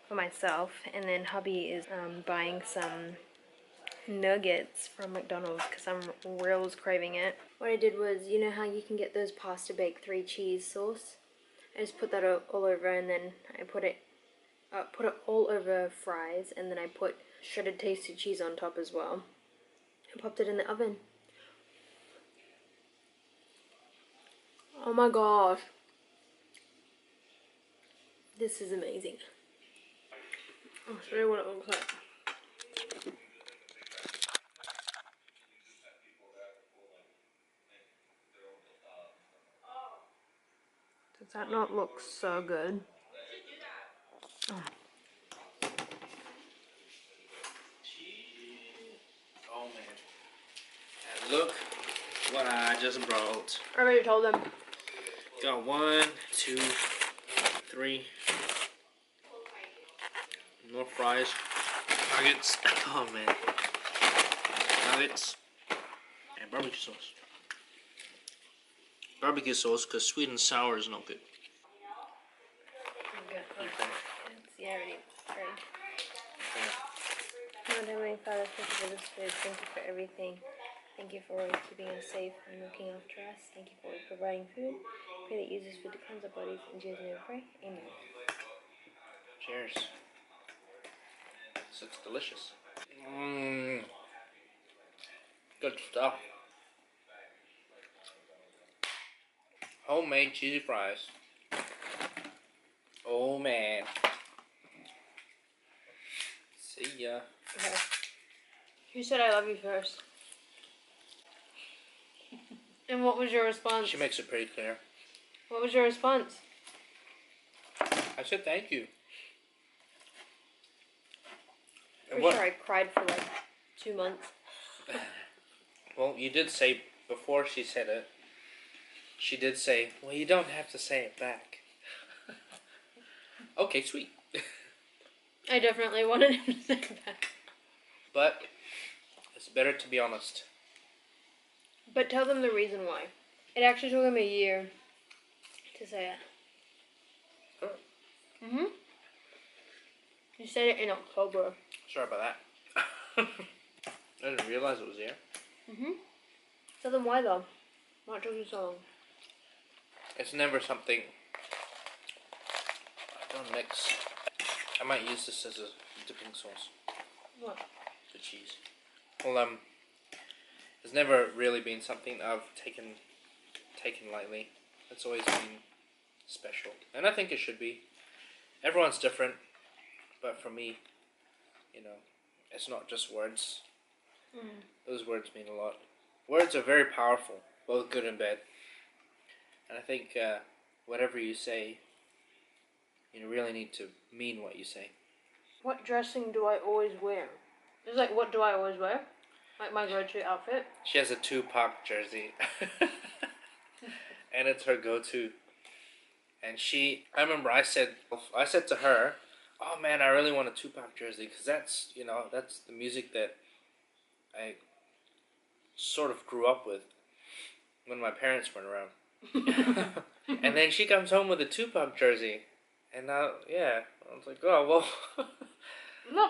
for myself, and then hubby is buying some nuggets from McDonald's because I'm real craving it. What I did was, you know how you can get those pasta bake 3 cheese sauce? I just put that all over, and then I put it all over fries, and then I put shredded tasty cheese on top as well. I popped it in the oven. Oh my gosh. This is amazing. I'll show you what it looks like. Does that not look so good? Oh. Oh man. And look what I just brought. I already told them. Got 1, 2, 3. More fries. Nuggets. Oh man. Nuggets. And barbecue sauce. Barbecue sauce because sweet and sour is not good. Okay. Okay. Yeah, ready. Lord Heavenly Father, thank you for this food. Thank you for everything. Thank you for always keeping us safe and looking after us. Thank you for always providing food. Pray that you use this food to cleanse our bodies. In Jesus' name we pray. Amen. Cheers. This looks delicious. Mmm. Good stuff. Homemade cheesy fries. Oh man. See ya. Okay. Who said I love you first? And what was your response? She makes it pretty clear. What was your response? I said thank you. I'm sure I cried for like 2 months. Well, you did say, before she said it, she did say, well, you don't have to say it back. Okay, sweet. I definitely wanted him to say that. But it's better to be honest. But tell them the reason why. It actually took him a year to say it. Oh. Mm-hmm. You said it in October. Sorry about that. I didn't realize it was here. Mm-hmm. Tell them why though. Why it took you so long. It's never something I don't mix. I might use this as a dipping sauce. What? The cheese. Well, it's never really been something I've taken lightly. It's always been special, and I think it should be. Everyone's different, but for me, you know, it's not just words. Those words mean a lot. Words are very powerful, both good and bad. And I think whatever you say, you really need to mean what you say. What dressing do I always wear? It's like, what do I always wear? Like my go-to outfit? She has a Tupac jersey. And it's her go-to. And I remember I said to her, oh man, I really want a Tupac jersey, because that's the music that I sort of grew up with when my parents weren't around. And then she comes home with a Tupac jersey, and now, yeah, I was like, oh well,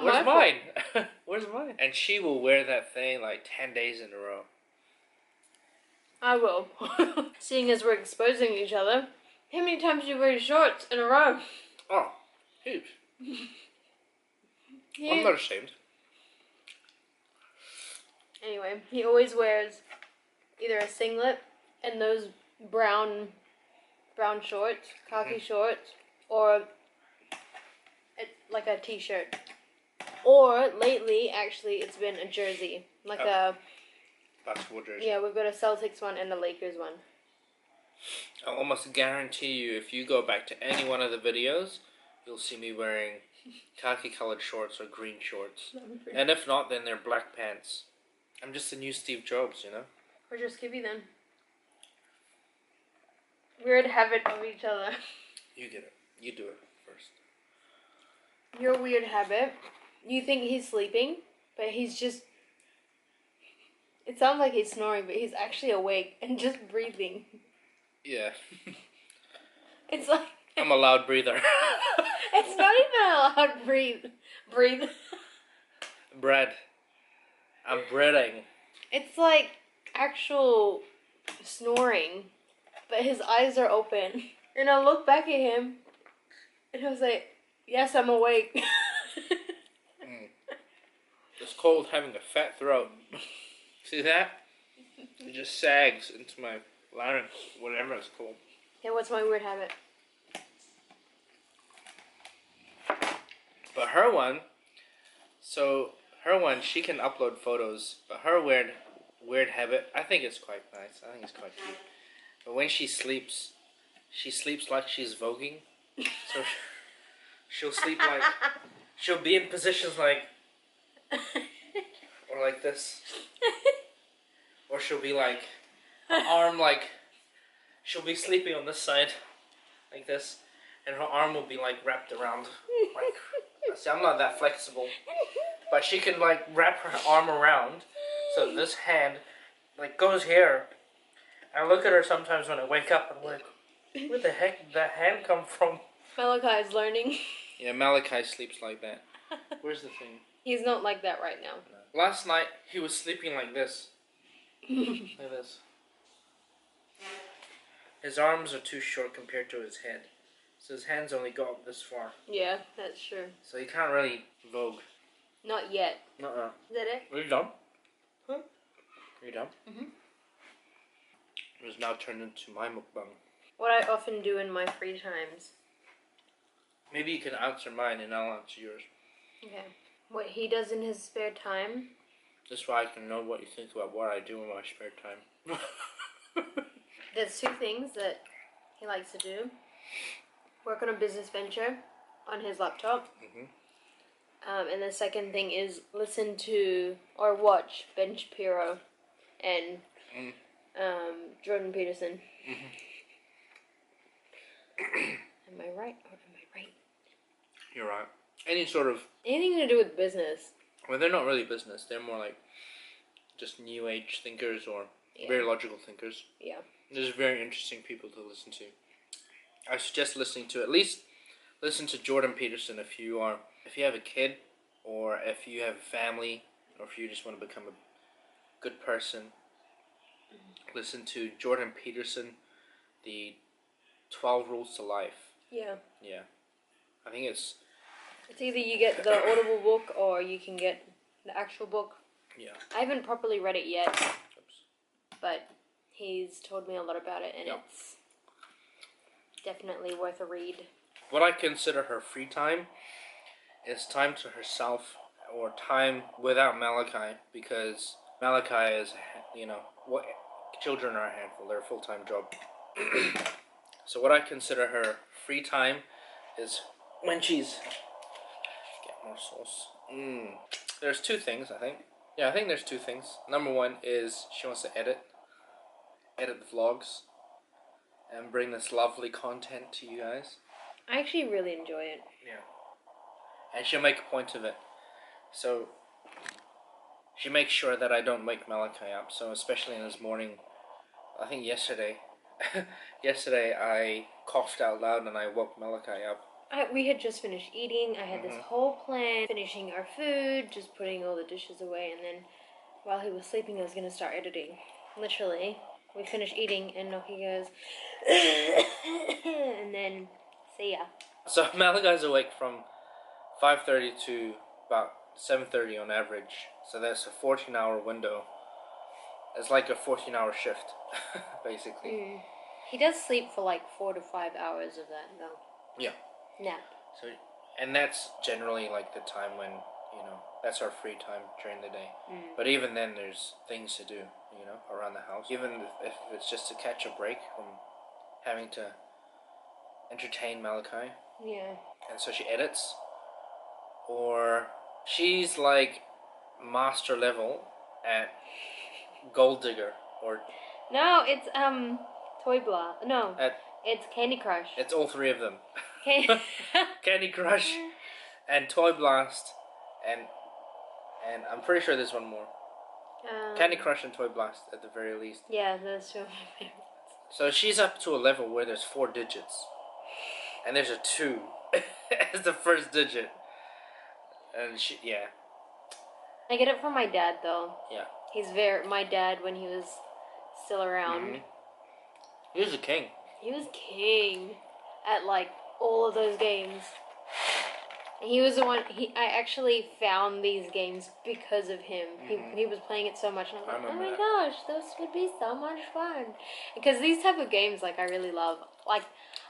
where's mine? Where's mine? And she will wear that thing like 10 days in a row. I will. Seeing as we're exposing each other, how many times do you wear shorts in a row? Oh, heaps. I'm not ashamed. Anyway, he always wears either a singlet and those brown shorts, khaki shorts, or like a t-shirt. Or lately, actually, it's been a jersey, like a basketball jersey. Yeah, we've got a Celtics one and a Lakers one. I almost guarantee you, if you go back to any one of the videos, you'll see me wearing khaki-colored shorts or green shorts. And if not, then they're black pants. I'm just the new Steve Jobs, you know? Or just Skippy then. Weird habit of each other. You get it. You do it first. Your weird habit. You think he's sleeping, but he's just... It sounds like he's snoring, but he's actually awake and just breathing. Yeah. It's like I'm a loud breather. It's not even a loud breathe. Bread. I'm breading. It's like actual snoring, but his eyes are open. And I look back at him, and I was like, yes, I'm awake. It's cold having a fat throat. See that? It just sags into my larynx, whatever it's called. Yeah, what's my weird habit? But her one, she can upload photos, but her weird habit, I think it's quite nice. I think it's quite cute. But when she sleeps like she's voguing. So she'll sleep like, she'll be in positions like, or like this. Or she'll be like, arm like, she'll be sleeping on this side, like this, and her arm will be like wrapped around, like, see, I'm not that flexible, but she can like wrap her arm around, so this hand like goes here. I look at her sometimes when I wake up and I'm like, where the heck did that hand come from? Malachi is learning. Yeah, Malachi sleeps like that. Where's the thing? He's not like that right now. No. Last night he was sleeping like this. Like this. His arms are too short compared to his head. So his hands only go up this far. Yeah, that's true. So he can't really vogue. Not yet. Uh-uh. Is that it? Are you done? Huh? Are you done? Mm-hmm. It was now turned into my mukbang. What I often do in my free times. Maybe you can answer mine and I'll answer yours. Okay. What he does in his spare time. Just so I can know what you think about what I do in my spare time. There's two things that he likes to do. Work on a business venture on his laptop. Mm-hmm. And the second thing is listen to or watch Ben Shapiro and Jordan Peterson. Mm-hmm. Am I right or am I right? You're right. Any sort of... Anything to do with business. Well, they're not really business. They're more like just new age thinkers or very logical thinkers. Yeah. There's very interesting people to listen to. I suggest listening to at least listen to Jordan Peterson if you have a kid or if you have a family or if you just want to become a good person. Listen to Jordan Peterson, the 12 Rules to Life. Yeah. Yeah. I think it's either you get the Audible book or you can get the actual book. Yeah. I haven't properly read it yet. Oops. But he's told me a lot about it and it's definitely worth a read. What I consider her free time is time to herself or time without Malachi, because Malachi is, what children are a handful. They're a full-time job. So what I consider her free time is when she's... Get more sauce. There's two things, I think. Yeah, I think there's two things. Number one is she wants to edit the vlogs and bring this lovely content to you guys. I actually really enjoy it. Yeah. And she'll make a point of it. So she makes sure that I don't wake Malachi up. So especially in this morning, I think yesterday I coughed out loud and I woke Malachi up. We had just finished eating. I had this whole plan, finishing our food, just putting all the dishes away, and then while he was sleeping I was going to start editing. Literally, we finished eating and Noki goes and then see ya. So Malachi's awake from 5:30 to about 7:30 on average. So that's a 14-hour window. It's like a 14-hour shift, basically. He does sleep for like 4 to 5 hours of that though. Yeah. Nap. So, and that's generally like the time when, that's our free time during the day. But even then there's things to do, around the house. Even if it's just to catch a break from having to entertain Malachi. Yeah. And so she edits. Or she's like master level at Gold Digger or... No, it's Toy Blast. No, at... it's Candy Crush. It's all three of them. Candy Crush and Toy Blast and I'm pretty sure there's one more. Candy Crush and Toy Blast at the very least. Yeah, that's true. So she's up to a level where there's 4 digits. and there's a 2 as the first digit. And yeah. I get it from my dad though. Yeah. My dad when he was still around. He was a king. He was king at like all of those games. And he was the one. I actually found these games because of him. He was playing it so much, and I was like, oh my gosh, this would be so much fun. Because these type of games, like, I really love. Like,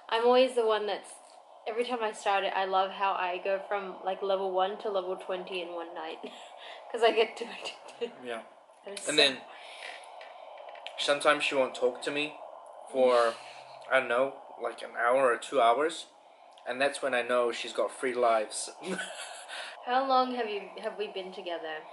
I'm always the one that's, every time I start it, I love how I go from like level 1 to level 20 in one night. Because I get too addicted. Yeah. And then sometimes she won't talk to me for, I don't know, like an hour or 2 hours. And that's when I know she's got 3 lives. How long have we been together?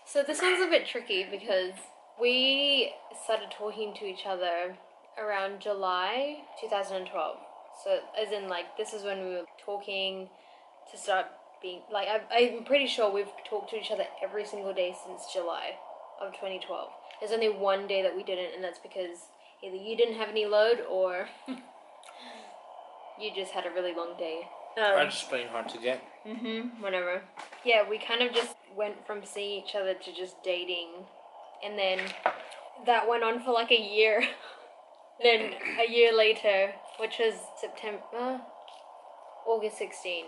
So this one's a bit tricky because we started talking to each other around July 2012. So as in like this is when we were talking to start being like I'm pretty sure we've talked to each other every single day since July of 2012. There's only one day that we didn't, and that's because either you didn't have any load or you just had a really long day. I'm just playing hard to get. Whatever. Yeah, we kind of just went from seeing each other to just dating. And then that went on for like a year. Then a year later, which was August 16.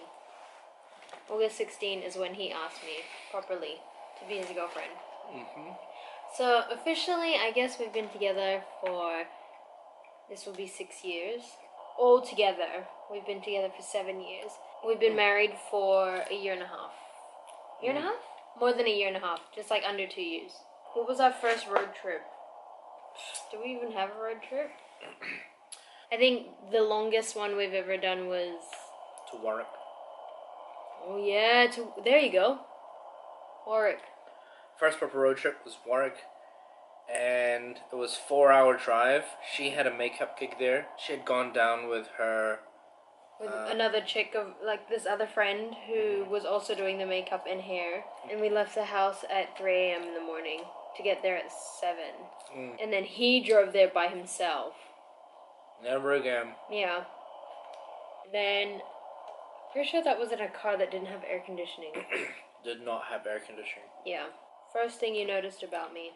August 16 is when he asked me properly to be his girlfriend. So officially, I guess we've been together for, this will be 6 years. All together, we've been together for 7 years. We've been married for a year and a half. Year and a half? More than a year and a half. Just like under 2 years. What was our first road trip? Do we even have a road trip? I think the longest one we've ever done was... To Warwick. Oh yeah, there you go. Warwick. First proper road trip was Warwick. And it was 4-hour drive. She had a makeup gig there. She had gone down with her... With another chick of like this other friend who was also doing the makeup and hair. And we left the house at 3 a.m. in the morning to get there at 7. And then he drove there by himself. Never again. Yeah. Then, pretty sure that was in a car that didn't have air conditioning. Did not have air conditioning. Yeah. First thing you noticed about me?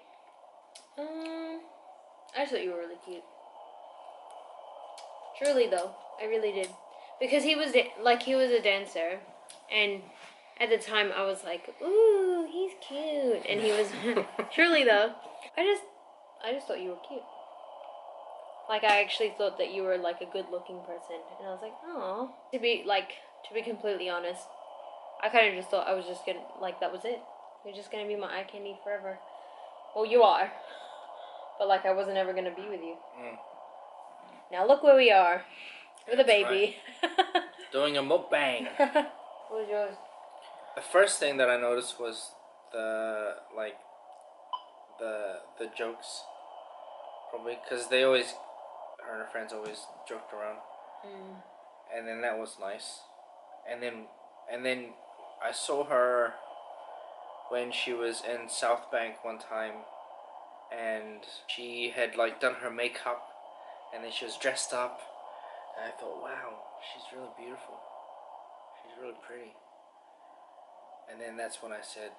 I just thought you were really cute. Truly though, I really did. Because he was a dancer, and at the time I was like, ooh, he's cute, and he was. Truly though, I just thought you were cute. Like I actually thought that you were like a good-looking person, and I was like, oh. To be completely honest, I kind of just thought I was just gonna like that was it. You're just gonna be my eye candy forever. Well, you are, but like I wasn't ever gonna be with you. Now look where we are. With a baby. Right. Doing a mukbang. What was yours? The first thing that I noticed was the jokes. Probably because her and her friends always joked around. And then that was nice. And then I saw her when she was in South Bank one time, and she had like done her makeup, and then she was dressed up. And I thought, wow, she's really beautiful. She's really pretty. And then that's when I said,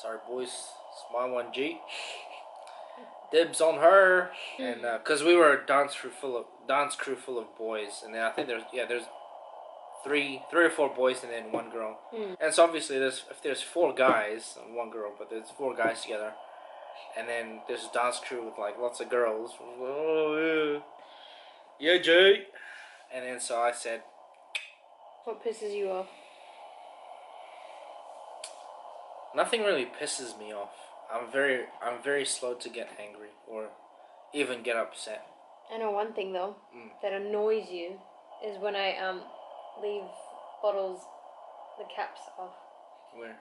sorry boys, it's my 1G. Dibs on her. And because we were a dance crew full of boys. And then I think there's three or four boys and then one girl. And so obviously if there's 4 guys and 1 girl, but there's 4 guys together. And then there's a dance crew with like lots of girls. Oh yeah. Yeah, Jay. And then so I said, what pisses you off? Nothing really pisses me off. I'm very slow to get angry or even get upset. I know one thing though that annoys you is when I leave bottles, the caps off. Where?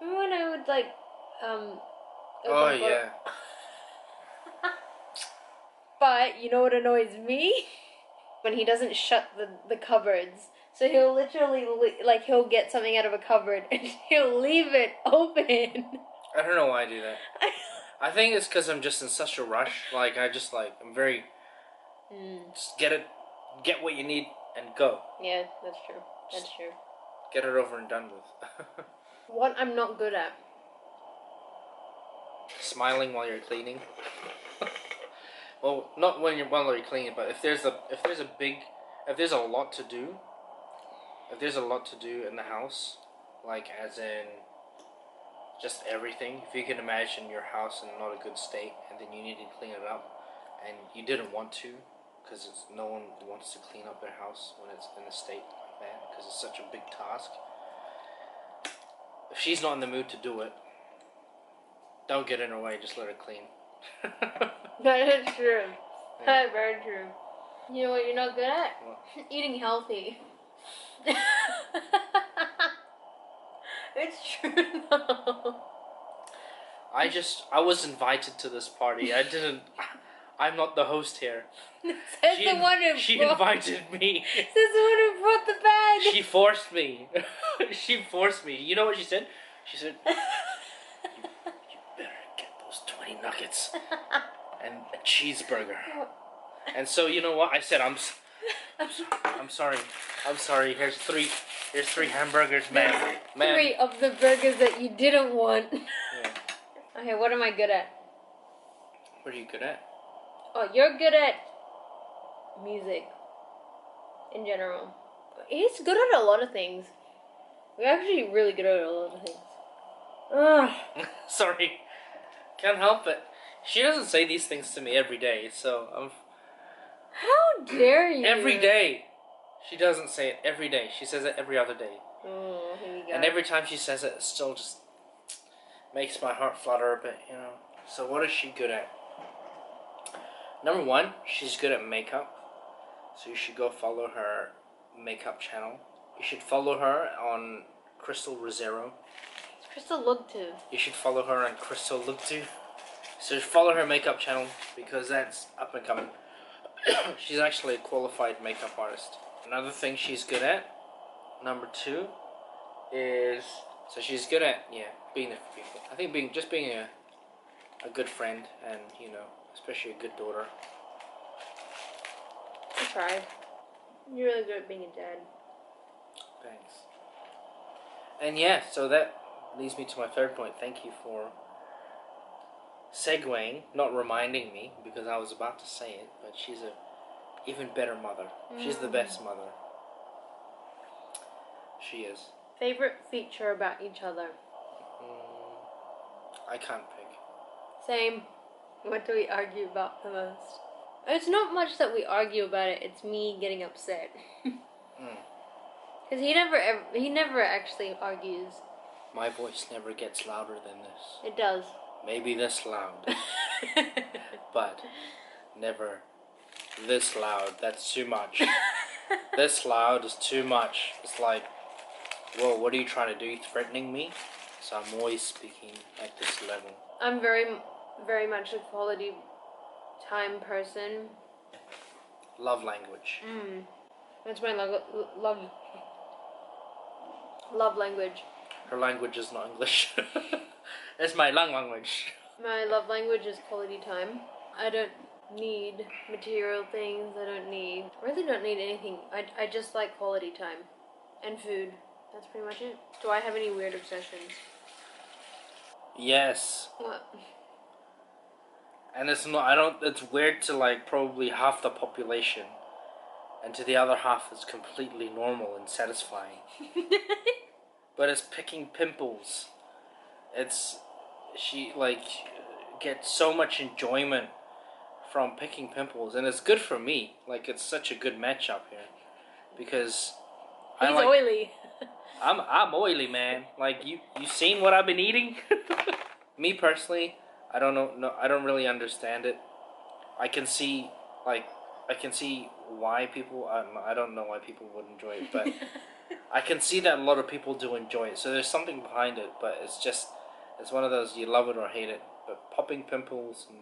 Remember when I would like Oh yeah. But you know what annoys me? When he doesn't shut the cupboards. So he'll literally, like, he'll get something out of a cupboard and he'll leave it open. I don't know why I do that. I think it's because I'm just in such a rush. Like, I'm very... Just get it get what you need and go. Yeah, that's true. That's true. Get it over and done with. What I'm not good at. Smiling while you're cleaning. Well, not while you're cleaning, but if there's a lot to do, in the house, like as in just everything. If you can imagine your house in not a good state, and then you need to clean it up, and you didn't want to, because no one wants to clean up their house when it's in a state like that, because it's such a big task. If she's not in the mood to do it, don't get in her way. Just let her clean. That is true. Yeah. That's very true. You know what you're not good at? What? Eating healthy. It's true though. I was invited to this party. I'm not the host here. Says the one who She brought, invited me. says the one who brought the bag. She forced me. She forced me. You know what she said? She said, you better get those 20 nuggets and a cheeseburger. And so, you know what? I said, I'm sorry. Here's three hamburgers, ma'am. 3 of the burgers that you didn't want. Yeah. Okay, what am I good at? What are you good at? Oh, you're good at music in general. He's good at a lot of things. We're actually really good at a lot of things. Ugh. Sorry. Can't help it. She doesn't say these things to me every day, so I'm... How dare you? Every day. She doesn't say it every day. She says it every other day. Oh, here we go. And every time she says it, it still just makes my heart flutter a bit, you know. So what is she good at? Number 1, she's good at makeup. So you should go follow her makeup channel. You should follow her on Krystal Rosero. Krystal looked to. You should follow her on Krystal Look To. So follow her makeup channel because that's up and coming. She's actually a qualified makeup artist. Another thing she's good at, number 2, is so she's good at being there for people. I think being a good friend and especially a good daughter. I tried. You're really good at being a dad. Thanks. And so that leads me to my third point. Thank you for segueing, not reminding me, because I was about to say it, but she's a even better mother. She's the best mother. She is. Favorite feature about each other? I can't pick. Same. What do we argue about the most? It's not much that we argue about it, it's me getting upset. Because he never actually argues. My voice never gets louder than this. It does. Maybe this loud. But never this loud. That's too much. This loud is too much. It's like, whoa, what are you trying to do? You're threatening me? So I'm always speaking at this level. I'm very, very much a quality time person. Love language. That's my love language. Her language is not English. It's my language. My love language is quality time. I don't need material things. I really don't need anything. I just like quality time. And food. That's pretty much it. Do I have any weird obsessions? Yes. What? And it's weird to like probably half the population. And to the other half it's completely normal and satisfying. But it's picking pimples. She gets so much enjoyment from picking pimples, and it's good for me. Like, it's such a good matchup here because He's oily. I'm oily, man. Like you seen what I've been eating? Me personally, I don't know. No, I don't really understand it. I can see why people. I don't know why people would enjoy it, but I can see that a lot of people do enjoy it. So there's something behind it, but it's one of those you love it or hate it. But popping pimples and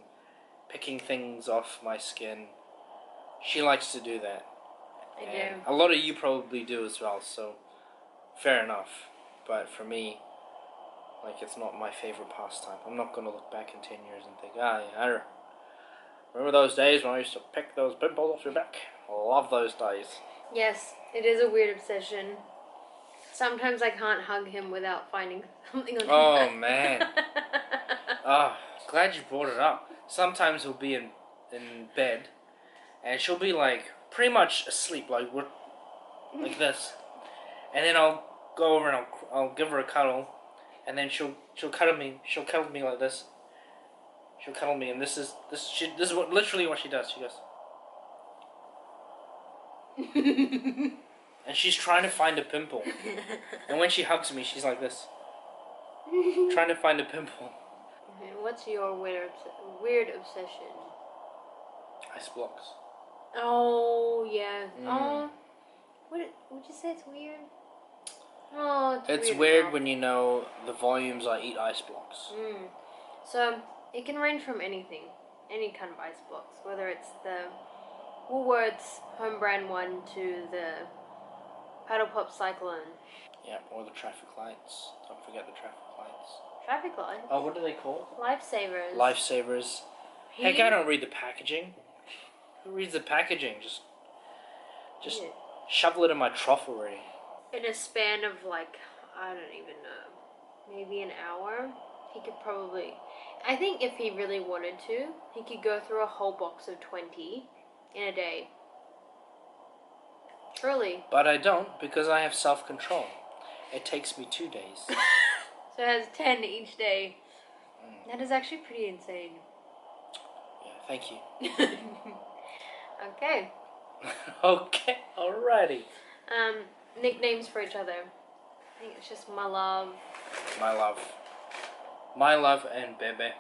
picking things off my skin, she likes to do that. I And do. a lot of you probably do as well. So fair enough. But for me, it's not my favorite pastime. I'm not gonna look back in 10 years and think, Remember those days when I used to pick those pimples off your back? Love those days. Yes, it is a weird obsession. Sometimes I can't hug him without finding something on his Oh, back. man. Ah, glad you brought it up. Sometimes he'll be in bed, and she'll be like pretty much asleep, like we're like this, and then I'll go over and I'll give her a cuddle, and then she'll cuddle me. She'll cuddle me like this. She'll cuddle me, and this is what literally what she does. She goes, and she's trying to find a pimple, and when she hugs me, she's like this, trying to find a pimple. What's your weird obsession? Ice blocks. Oh yeah. Oh, would you say it's weird? Oh, It's weird when you know the volumes I eat ice blocks. So it can range from anything, any kind of ice blocks, whether it's the Woolworths home brand one to the Paddle Pop Cyclone. Yeah, or the traffic lights. Don't forget the traffic lights. Traffic lights. Oh, what do they call? Lifesavers. Lifesavers. Heck, I don't read the packaging. Who reads the packaging? Just Yeah. shovel it in my trough already. In a span of like, I don't even know, maybe an hour, he could probably, I think if he really wanted to, he could go through a whole box of 20 in a day. Truly. But I don't, because I have self-control. It takes me 2 days. So it has 10 each day. That is actually pretty insane. Yeah, thank you. Okay. Okay, alrighty. Nicknames for each other. I think it's just my love. My love. My love and Bebe.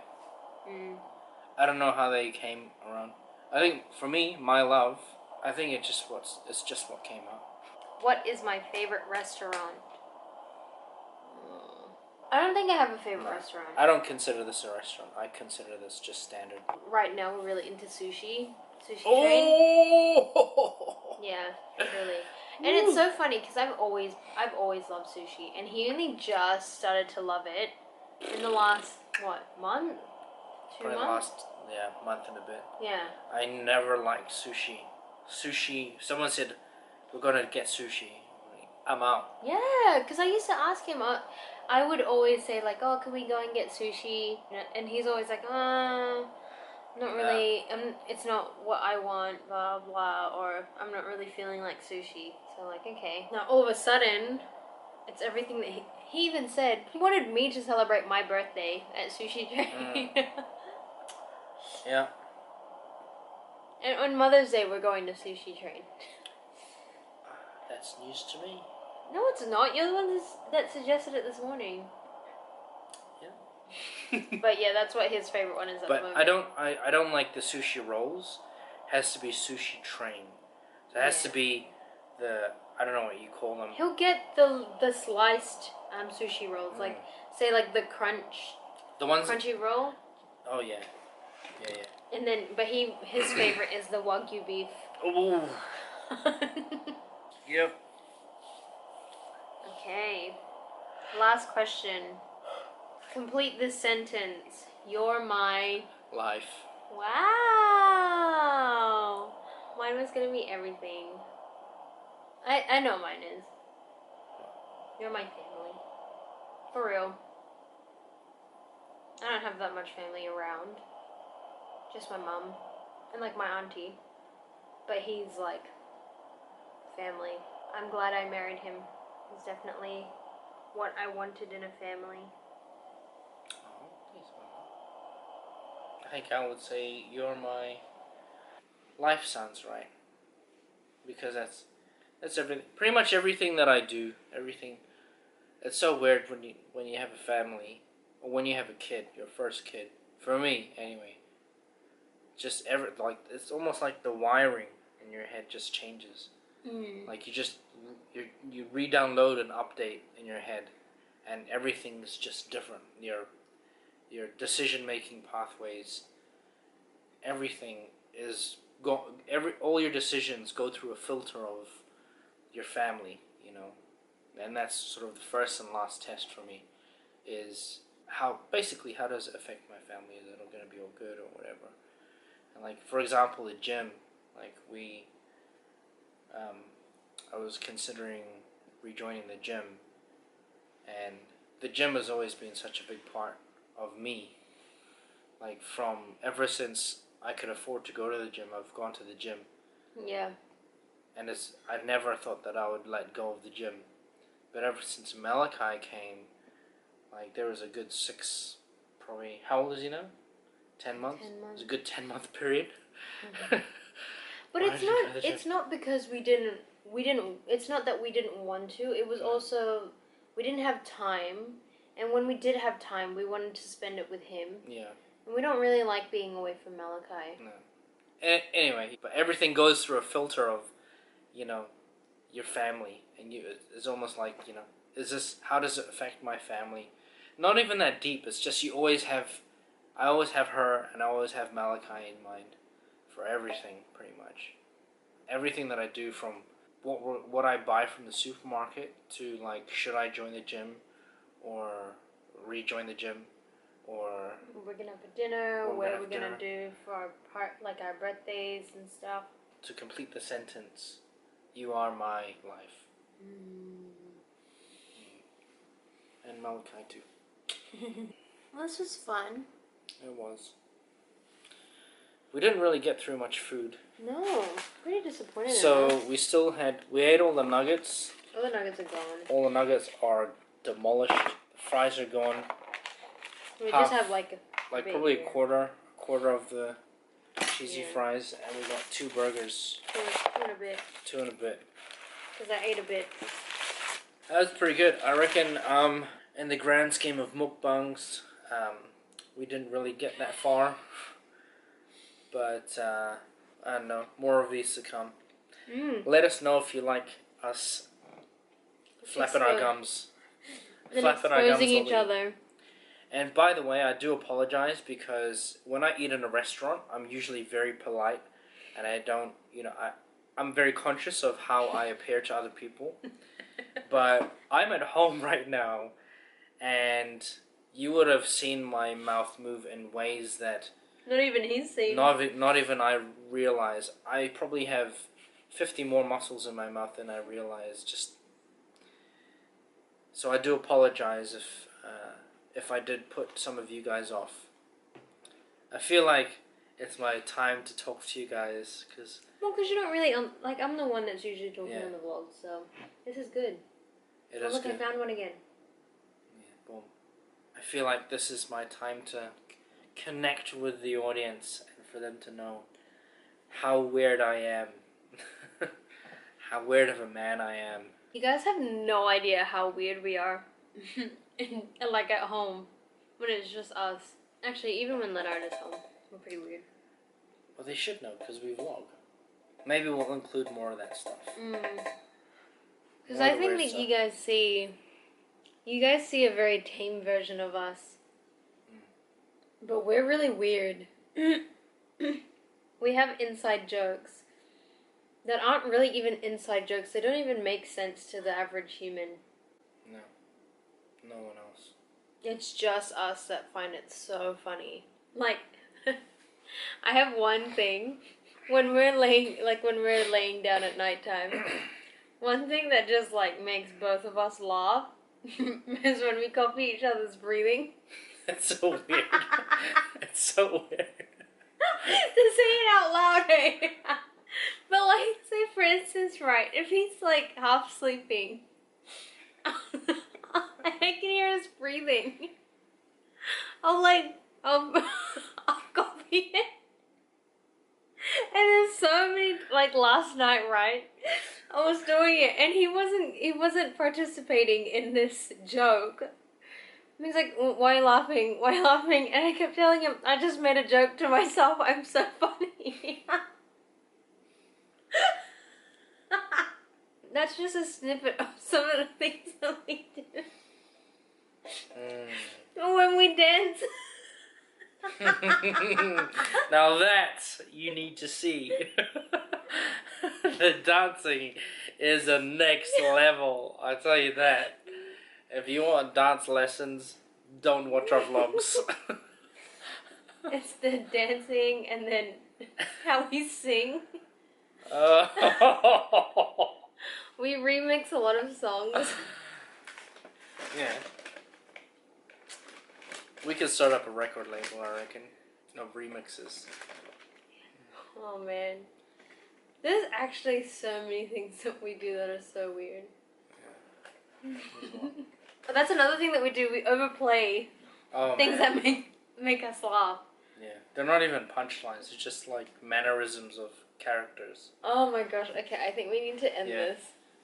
I don't know how they came around. I think for me, my love, I think it's just what came out. What is my favorite restaurant? I don't think I have a favorite restaurant. I don't consider this a restaurant. I consider this just standard. Right now we're really into sushi. Sushi train. Oh! Yeah, really. And it's so funny because I've always loved sushi, and he only just started to love it in the last month, 2 Probably months. month and a bit. Yeah. I never liked sushi. Sushi. Someone said we're gonna get sushi. I'm out. Yeah, because I used to ask him. I would always say like, "Oh, can we go and get sushi?" And he's always like, not really. It's not what I want. Blah blah. Or I'm not really feeling like sushi. So like, okay. Now all of a sudden, it's everything that he even said. He wanted me to celebrate my birthday at Sushi Train. Yeah. And on Mother's Day, we're going to Sushi Train. That's news to me. No, it's not. You're the one that suggested it this morning. Yeah. But yeah, that's what his favorite one is at the moment. I don't like the sushi rolls. It has to be Sushi Train. So it has to be I don't know what you call them. He'll get the sliced sushi rolls, like say like the crunchy roll. Oh yeah. And then, but his favorite is the Wagyu beef. Oh. Yep. Okay. Last question. Complete this sentence. You're my Life. Wow. Mine was gonna be everything. I know mine is. You're my family. For real. I don't have that much family around. Just my mom. And like my auntie. But he's like family. I'm glad I married him. He's definitely what I wanted in a family. I think I would say you're my life. Sounds right, because that's everything. Pretty much everything that I do, everything. It's so weird when you have a family or when you have a kid, your first kid. For me, anyway. Just it's almost like the wiring in your head just changes. Like you re-download an update in your head, and everything's just different. Your decision-making pathways, everything is all your decisions go through a filter of your family, and that's sort of the first and last test for me, is how does it affect my family? Is it going to be all good or whatever? Like, for example, the gym. Like, I was considering rejoining the gym, and the gym has always been such a big part of me. Like, from ever since I could afford to go to the gym, I've gone to the gym. Yeah. And I never thought that I would let go of the gym. But ever since Malachi came, like, there was a good probably, how old is he now? 10 months? 10 It was months. a good 10-month period. But it's not because it's not that we didn't want to. It was also, we didn't have time. And when we did have time, we wanted to spend it with him. Yeah. And we don't really like being away from Malachi. No. Anyway, but everything goes through a filter of, your family. And it's almost like, how does it affect my family? Not even that deep. It's just I always have her and I always have Malachi in mind for everything, pretty much. Everything that I do, from what I buy from the supermarket to, like, should I join the gym or rejoin the gym, or we're gonna have a dinner, what are we gonna do for our birthdays and stuff. To complete the sentence, you are my life. And Malachi too. Well, this was fun. It was. We didn't really get through much food. No, pretty disappointed. So we ate all the nuggets. All the nuggets are gone. All the nuggets are demolished. The fries are gone. We just have like probably a quarter of the cheesy fries, and we got 2 burgers. Two and a bit. 2 and a bit. Because I ate a bit. That was pretty good. I reckon, in the grand scheme of mukbangs, we didn't really get that far. But, I don't know. More of these to come. Let us know if you like us flapping our gums. And exposing each other. And by the way, I do apologize, because when I eat in a restaurant, I'm usually very polite, and I don't, I'm very conscious of how I appear to other people. But I'm at home right now, and you would have seen my mouth move in ways that not even he's seen. Not even I realize. I probably have 50 more muscles in my mouth than I realize. So I do apologize if I did put some of you guys off. I feel like it's my time to talk to you guys, because you don't really I'm the one that's usually talking on the vlog, so this is good. Look, I found one again. Yeah, boom. I feel like this is my time to connect with the audience and for them to know how weird I am. How weird of a man I am. You guys have no idea how weird we are. Like at home, when it's just us. Actually, even when Leonard is home, we're pretty weird. Well, they should know, because we vlog. Maybe we'll include more of that stuff. Because I think that you guys see a very tame version of us. But we're really weird. We have inside jokes that aren't really even inside jokes. They don't even make sense to the average human. No. No one else. It's just us that find it so funny. Like, I have one thing when we're laying down at nighttime. One thing that just makes both of us laugh is when we copy each other's breathing. That's so weird. It's so weird. To say it out loud, eh? But say for instance, right, if he's half sleeping, I can hear his breathing. I'll copy it. And there's so many, last night, right? I was doing it, and he wasn't participating in this joke. He's like, why are you laughing? Why are you laughing? And I kept telling him, I just made a joke to myself. I'm so funny. That's just a snippet of some of the things that we do. When we dance. Now that you need to see. The dancing is a next level, I tell you that. If you want dance lessons, don't watch our vlogs. It's the dancing, and then how we sing. We remix a lot of songs. Yeah. We could start up a record label, I reckon, of remixes. Oh man. There's actually so many things that we do that are so weird. Yeah. But that's another thing that we do. We overplay things that make us laugh. Yeah. They're not even punchlines. It's just like mannerisms of characters. Oh my gosh. Okay, I think we need to end this.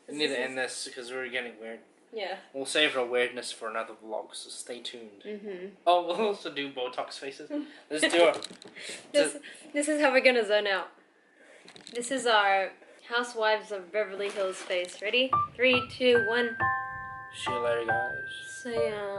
We need to end this because we're getting weird. Yeah. We'll save our weirdness for another vlog, so stay tuned. Mm-hmm. Oh, we'll also do Botox faces. Let's do it. This is how we're gonna zone out. This is our Housewives of Beverly Hills face. Ready? 3, 2, 1. See you later, guys. So yeah.